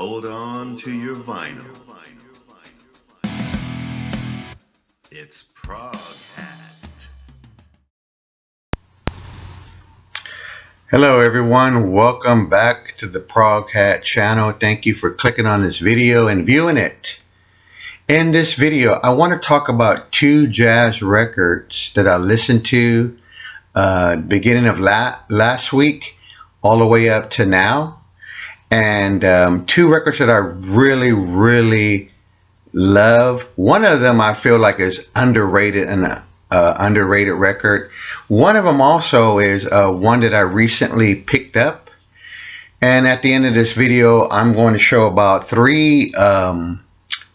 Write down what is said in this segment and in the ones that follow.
Hold on to your vinyl. It's Prog Hat. Hello everyone, welcome back to the Prog Hat channel. Thank you for clicking on this video and viewing it. In this video, I want to talk about two jazz records that I listened to beginning of last week all the way up to now. And two records that I really love. One of them I feel like is underrated and underrated record. One of them also is one that I recently picked up. And at the end of this video, I'm going to show about three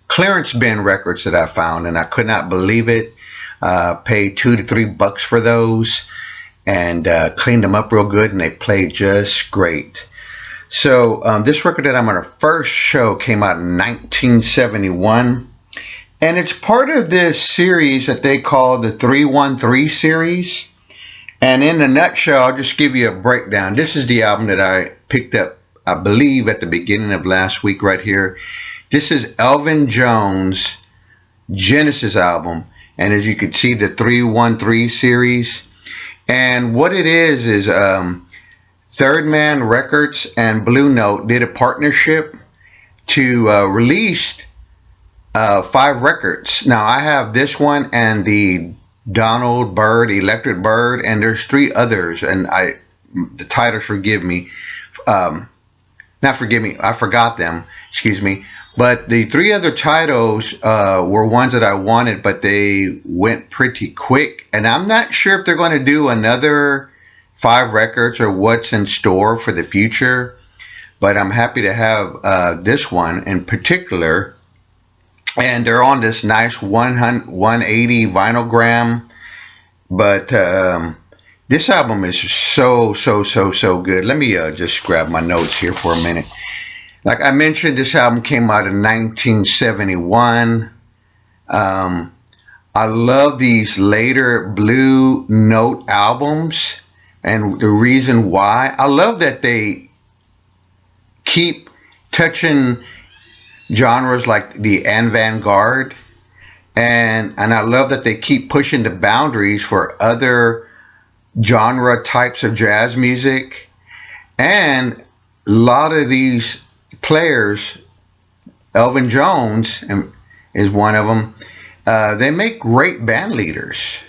clearance bin records that I found, and I could not believe it. Paid $2 to $3 for those, and cleaned them up real good, and they played just great. So this record that I'm going to first show came out in 1971, and it's part of this series that they call the 313 series. And in a nutshell, I'll just give you a breakdown. This is the album that I picked up, I believe, at the beginning of last week right here. This is Elvin Jones' Genesis album, and as you can see, the 313 series. And what it is Third Man Records and Blue Note did a partnership to release 5 records. Now I have this one and the Donald Byrd Electric Bird, and there's 3 others, and the titles forgive me, not forgive me, I forgot them, excuse me. But the 3 other titles were ones that I wanted, but they went pretty quick, and I'm not sure if they're going to do another 5 records or what's in store for the future. But I'm happy to have this one in particular, and they're on this nice 180 vinyl. But this album is so good. Let me just grab my notes here for a minute. Like I mentioned, this album came out in 1971. I love these later Blue Note albums, and the reason why, I love that they keep touching genres like the avant-garde, and I love that they keep pushing the boundaries for other genre types of jazz music. And a lot of these players, Elvin Jones is one of them, they make great band leaders.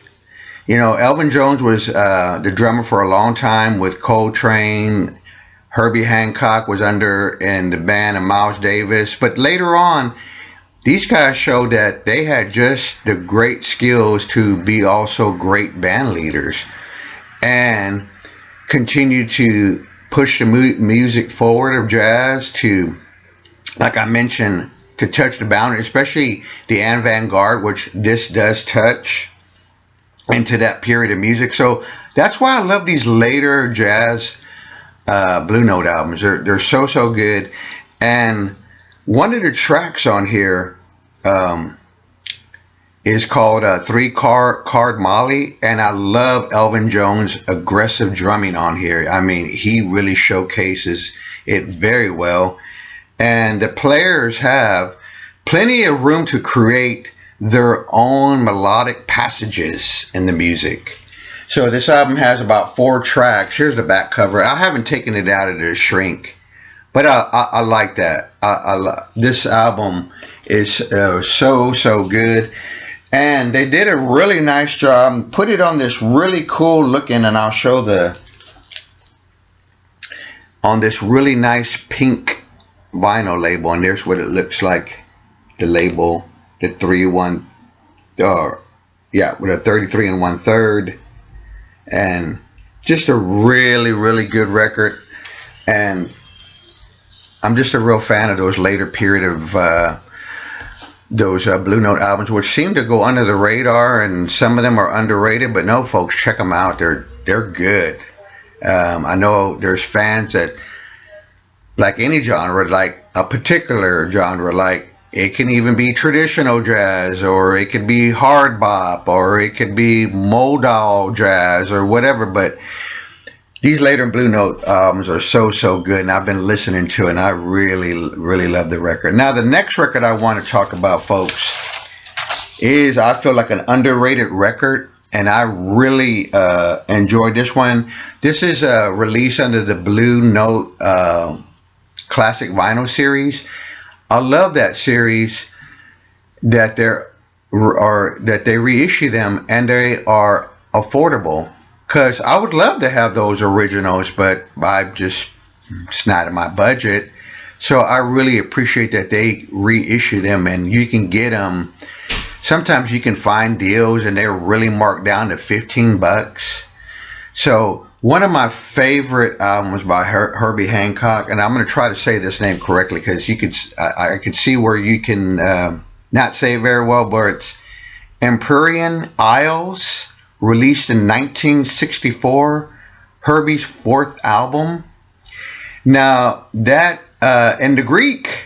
You know, Elvin Jones was the drummer for a long time with Coltrane. Herbie Hancock was in the band of Miles Davis. But later on, these guys showed that they had just the great skills to be also great band leaders and continue to push the music forward of jazz to, like I mentioned, to touch the boundary, especially the avant-garde, which this does touch into that period of music. So that's why I love these later jazz Blue Note albums. They're so good. And one of the tracks on here is called 3-Card Molly, and I love Elvin Jones' aggressive drumming on here. I mean, he really showcases it very well, and the players have plenty of room to create their own melodic passages in the music. So this album has about 4 tracks. Here's the back cover. I haven't taken it out of the shrink, but I like that. This album is so good, and they did a really nice job. Put it on this really cool looking, and I'll show on this really nice pink vinyl label, and there's what it looks like. The label, the with a 33 1/3, and just a really good record. And I'm just a real fan of those later period of those Blue Note albums, which seem to go under the radar, and some of them are underrated. But no, folks, check them out. They're good. I know there's fans that like any genre, like a particular genre, like it can even be traditional jazz, or it could be hard bop, or it could be modal jazz, or whatever. But These later Blue Note albums are so good, and I've been listening to it, and I really love the record. Now, the next record I want to talk about, folks, is I feel like an underrated record, and I really enjoyed this one. This is a release under the Blue Note Classic Vinyl series. I love that series that they reissue them and they are affordable. Because I would love to have those originals, but it's not in my budget. So I really appreciate that they reissue them, and you can get them. Sometimes you can find deals, and they're really marked down to $15. So one of my favorite albums by Herbie Hancock, and I'm going to try to say this name correctly because I could see where you can not say it very well, but it's Empyrean Isles. Released in 1964, Herbie's fourth album. Now, that in the Greek,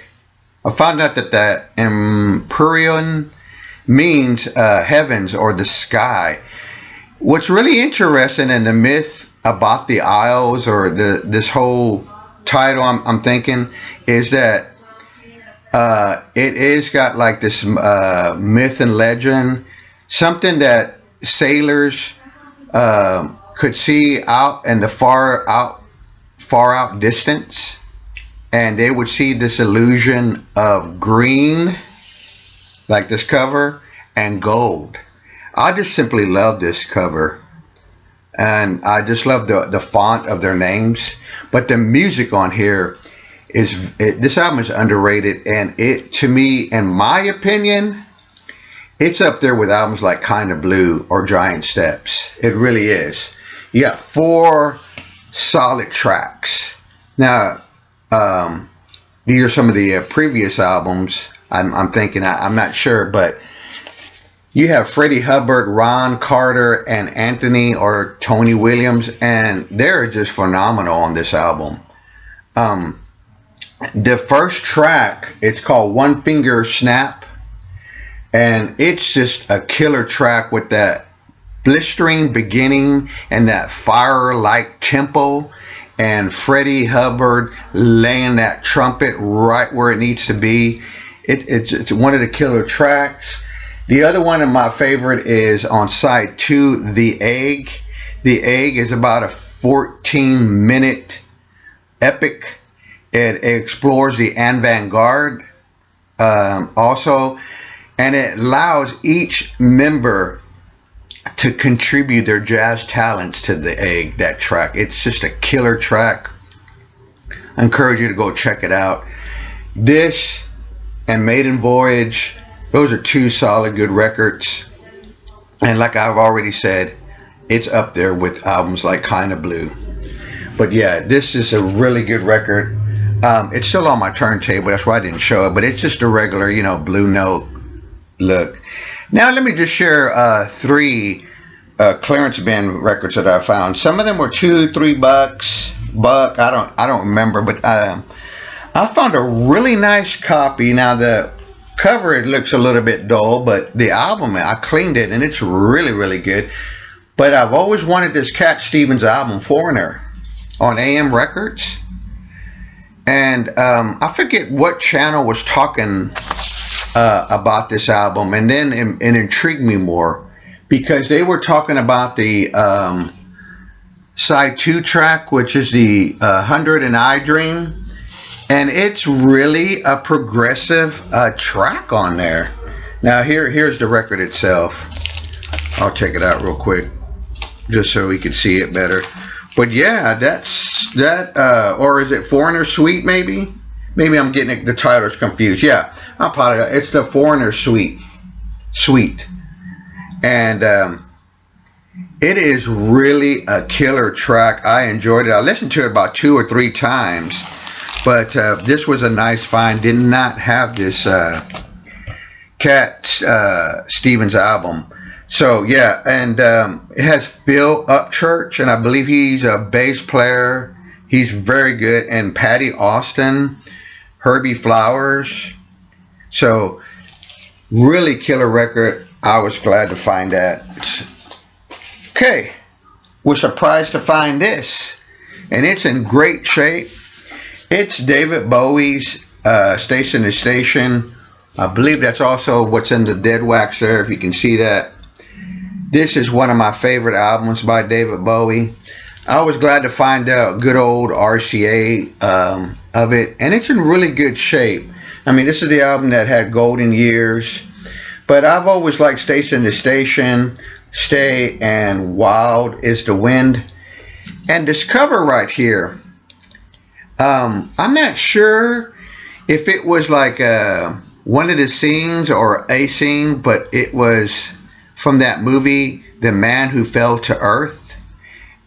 I found out that the Empyrean means heavens or the sky. What's really interesting in the myth about the Isles, or this whole title, I'm thinking, is that it is got like this myth and legend, something that sailors could see out in the far out distance, and they would see this illusion of green, like this cover, and gold. I just simply love this cover, and I just love the font of their names. But the music on here this album is underrated, and it, to me, in my opinion, it's up there with albums like Kinda Blue or Giant Steps. It really is. You got 4 solid tracks. Now, these are some of the previous albums. I'm thinking, I'm not sure, but you have Freddie Hubbard, Ron Carter, and Anthony or Tony Williams, and they're just phenomenal on this album. The first track, it's called One Finger Snap. And it's just a killer track with that blistering beginning and that fire-like tempo, and Freddie Hubbard laying that trumpet right where it needs to be. It's one of the killer tracks. The other one of my favorite is on side 2, The Egg. The Egg is about a 14-minute epic. It explores the avant-garde also. And it allows each member to contribute their jazz talents to The Egg, that track. It's just a killer track. I encourage you to go check it out. This and Maiden Voyage, those are 2 solid good records. And like I've already said, it's up there with albums like Kinda Blue. But yeah, this is a really good record. It's still on my turntable, that's why I didn't show it, but it's just a regular, Blue Note look. Now let me just share 3 clearance bin records that I found. Some of them were $2-3 buck. I don't remember, but I found a really nice copy. Now the cover, it looks a little bit dull, but the album, I cleaned it and it's really good. But I've always wanted this Cat Stevens album, Foreigner, on AM Records. And I forget what channel was talking about this album, and then it intrigued me more because they were talking about the side 2 track, which is the 100 and I Dream, and it's really a progressive track on there. Now here's the record itself. I'll check it out real quick just so we can see it better. But yeah, that's that, or is it Foreigner Suite maybe? Maybe I'm getting the titles confused. Yeah, I apologize. It's the Foreigner Suite. And it is really a killer track. I enjoyed it. I listened to it about 2 or 3 times. But this was a nice find. Did not have this Cat Stevens album. So yeah, and it has Phil Upchurch, and I believe he's a bass player. He's very good. And Patty Austin, Herbie Flowers. So really killer record. I was glad to find that. Okay, was surprised to find this. and it's in great shape. It's David Bowie's Station to Station. I believe that's also what's in the dead wax there, if you can see that. This is one of my favorite albums by David Bowie. I was glad to find out good old RCA of it, and it's in really good shape. I mean, this is the album that had golden years, but I've always liked Station to Station, Stay, and Wild is the Wind. And this cover right here, I'm not sure if it was like one of the scenes or a scene, but it was from that movie, The Man Who Fell to Earth.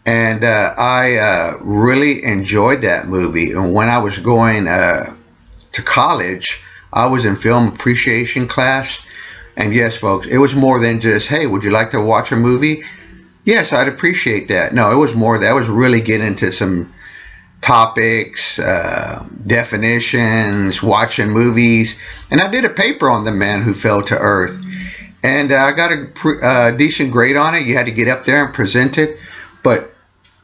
And I really enjoyed that movie. And when I was going to college, I was in film appreciation class. And yes, folks, it was more than just, hey, would you like to watch a movie? Yes, I'd appreciate that. No, it was more that I was really getting into some topics, definitions, watching movies. And I did a paper on The Man Who Fell to Earth. And I got a decent grade on it. You had to get up there and present it. But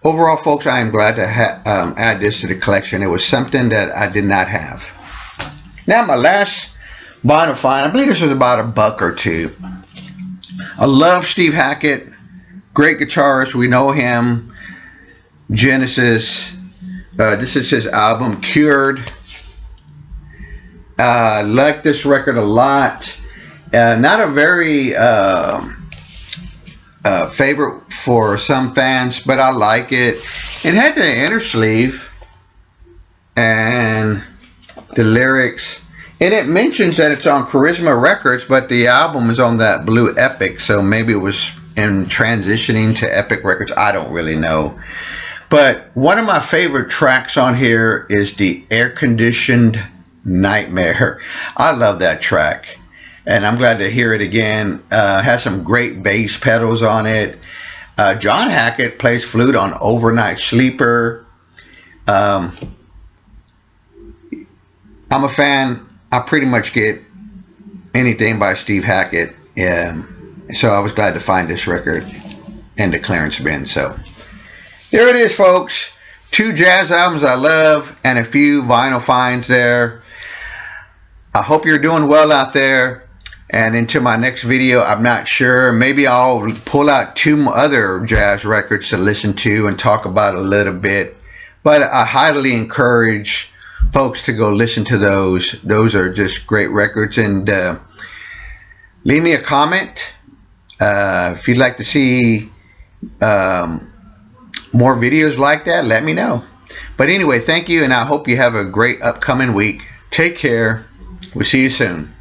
overall, folks, I am glad to add this to the collection. It was something that I did not have. Now, my last vinyl find, I believe this was about $1 or $2. I love Steve Hackett. Great guitarist. We know him. Genesis. This is his album, Cured. I like this record a lot. Not a very favorite for some fans, but I like it. It had the inner sleeve and the lyrics, and it mentions that it's on Charisma Records, but the album is on that Blue Epic, so maybe it was in transitioning to Epic Records. I don't really know. But one of my favorite tracks on here is the Air Conditioned Nightmare. I love that track, and I'm glad to hear it again. Has some great bass pedals on it. John Hackett plays flute on Overnight Sleeper. I'm a fan. I pretty much get anything by Steve Hackett. So I was glad to find this record in the clearance bin. So there it is, folks. 2 jazz albums I love and a few vinyl finds there. I hope you're doing well out there. And into my next video, I'm not sure. Maybe I'll pull out 2 other jazz records to listen to and talk about a little bit. But I highly encourage folks to go listen to those. Those are just great records. And leave me a comment if you'd like to see more videos like that. Let me know. But anyway, thank you, and I hope you have a great upcoming week. Take care. We'll see you soon.